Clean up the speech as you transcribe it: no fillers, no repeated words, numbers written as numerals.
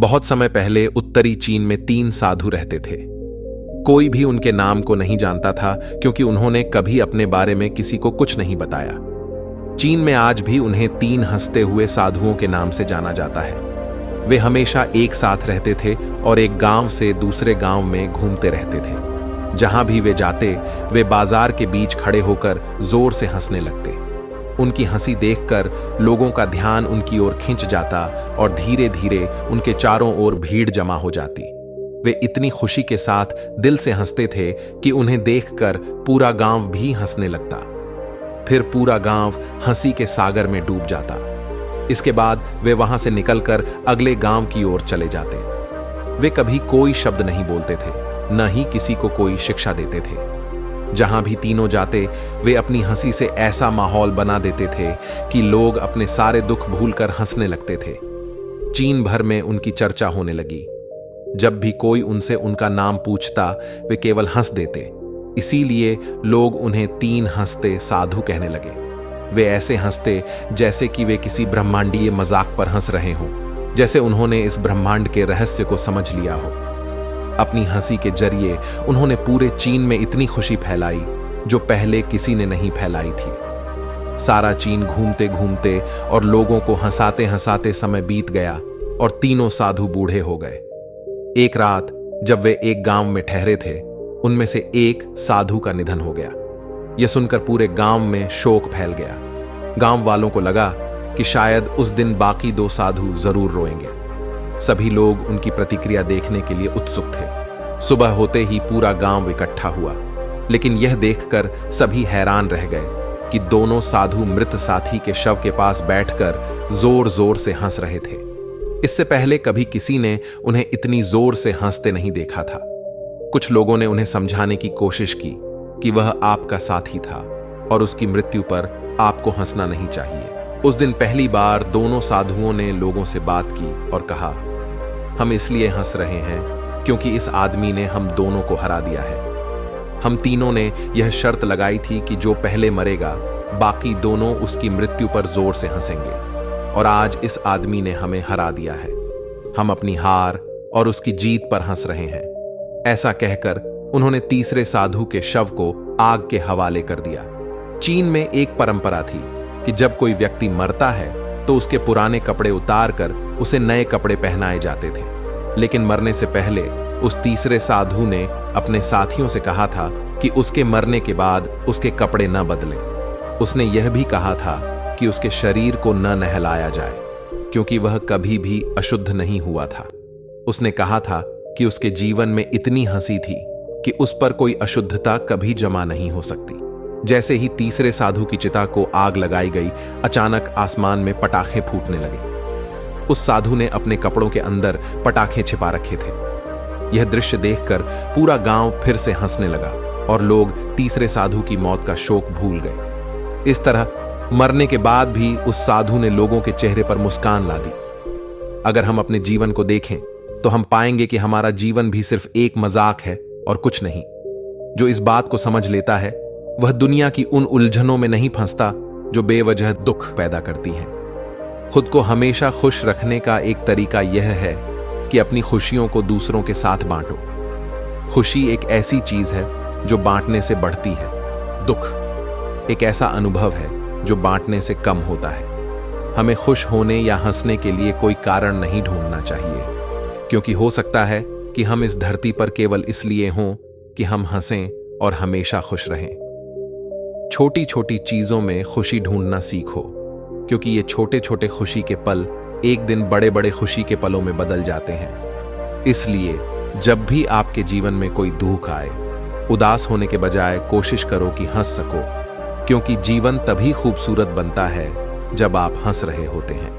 बहुत समय पहले उत्तरी चीन में 3 साधु रहते थे। कोई भी उनके नाम को नहीं जानता था क्योंकि उन्होंने कभी अपने बारे में किसी को कुछ नहीं बताया। चीन में आज भी उन्हें 3 हंसते हुए साधुओं के नाम से जाना जाता है। वे हमेशा एक साथ रहते थे और एक गांव से दूसरे गांव में घूमते रहते थे। जहां भी वे जाते, वे बाजार के बीच खड़े होकर जोर से हंसने लगते। उनकी हंसी देखकर लोगों का ध्यान उनकी ओर खिंच जाता और धीरे धीरे उनके चारों ओर भीड़ जमा हो जाती। वे इतनी खुशी के साथ दिल से हंसते थे कि उन्हें देखकर पूरा गांव भी हंसने लगता। फिर पूरा गांव हंसी के सागर में डूब जाता। इसके बाद वे वहां से निकलकर अगले गांव की ओर चले जाते। वे कभी कोई शब्द नहीं बोलते थे, न ही किसी को कोई शिक्षा देते थे। जहां भी तीनों जाते, वे अपनी हंसी से ऐसा माहौल बना देते थे कि लोग अपने सारे दुख भूलकर हंसने लगते थे। चीन भर में उनकी चर्चा होने लगी। जब भी कोई उनसे उनका नाम पूछता, वे केवल हंस देते। इसीलिए लोग उन्हें 3 हंसते साधु कहने लगे। वे ऐसे हंसते जैसे कि वे किसी ब्रह्मांडीय मजाक पर हंस रहे हों, जैसे उन्होंने इस ब्रह्मांड के रहस्य को समझ लिया हो। अपनी हंसी के जरिए उन्होंने पूरे चीन में इतनी खुशी फैलाई जो पहले किसी ने नहीं फैलाई थी। सारा चीन घूमते घूमते और लोगों को हंसाते हंसाते समय बीत गया और तीनों साधु बूढ़े हो गए। एक रात जब वे एक गांव में ठहरे थे, उनमें से एक साधु का निधन हो गया। यह सुनकर पूरे गांव में शोक फैल गया। गांव वालों को लगा कि शायद उस दिन बाकी 2 साधु जरूर रोएंगे। सभी लोग उनकी प्रतिक्रिया देखने के लिए उत्सुक थे। सुबह होते ही पूरा गांव इकट्ठा हुआ, लेकिन यह देखकर सभी हैरान रह गए कि दोनों साधु मृत साथी के शव के पास बैठकर जोर जोर से हंस रहे थे। इससे पहले कभी किसी ने उन्हें इतनी जोर से हंसते नहीं देखा था। कुछ लोगों ने उन्हें समझाने की कोशिश की कि वह आपका साथी था और उसकी मृत्यु पर आपको हंसना नहीं चाहिए। उस दिन पहली बार दोनों साधुओं ने लोगों से बात की और कहा, हम इसलिए हंस रहे हैं क्योंकि इस आदमी ने हम दोनों को हरा दिया है। हम तीनों ने यह शर्त लगाई थी कि जो पहले मरेगा, बाकी दोनों उसकी मृत्यु पर जोर से हंसेंगे, और आज इस आदमी ने हमें हरा दिया है। हम अपनी हार और उसकी जीत पर हंस रहे हैं। ऐसा कहकर उन्होंने तीसरे साधु के शव को आग के हवाले कर दिया। चीन में एक परंपरा थी कि जब कोई व्यक्ति मरता है तो उसके पुराने कपड़े उतारकर उसे नए कपड़े पहनाए जाते थे। लेकिन मरने से पहले उस तीसरे साधु ने अपने साथियों से कहा था कि उसके मरने के बाद उसके कपड़े न बदलें। उसने यह भी कहा था कि उसके शरीर को न नहलाया जाए क्योंकि वह कभी भी अशुद्ध नहीं हुआ था। उसने कहा था कि उसके जीवन में इतनी हंसी थी कि उस पर कोई अशुद्धता कभी जमा नहीं हो सकती। जैसे ही तीसरे साधु की चिता को आग लगाई गई, अचानक आसमान में पटाखे फूटने लगे। उस साधु ने अपने कपड़ों के अंदर पटाखे छिपा रखे थे। यह दृश्य देखकर पूरा गांव फिर से हंसने लगा और लोग तीसरे साधु की मौत का शोक भूल गए। इस तरह मरने के बाद भी उस साधु ने लोगों के चेहरे पर मुस्कान ला दी। अगर हम अपने जीवन को देखें तो हम पाएंगे कि हमारा जीवन भी सिर्फ एक मजाक है और कुछ नहीं। जो इस बात को समझ लेता है वह दुनिया की उन उलझनों में नहीं फंसता जो बेवजह दुख पैदा करती हैं। खुद को हमेशा खुश रखने का एक तरीका यह है कि अपनी खुशियों को दूसरों के साथ बांटो। खुशी एक ऐसी चीज है जो बांटने से बढ़ती है। दुख एक ऐसा अनुभव है जो बांटने से कम होता है। हमें खुश होने या हंसने के लिए कोई कारण नहीं ढूंढना चाहिए, क्योंकि हो सकता है कि हम इस धरती पर केवल इसलिए हों कि हम हंसें और हमेशा खुश रहें। छोटी छोटी चीजों में खुशी ढूंढना सीखो, क्योंकि ये छोटे छोटे खुशी के पल एक दिन बड़े बड़े खुशी के पलों में बदल जाते हैं। इसलिए जब भी आपके जीवन में कोई दुख आए, उदास होने के बजाय कोशिश करो कि हंस सको, क्योंकि जीवन तभी खूबसूरत बनता है जब आप हंस रहे होते हैं।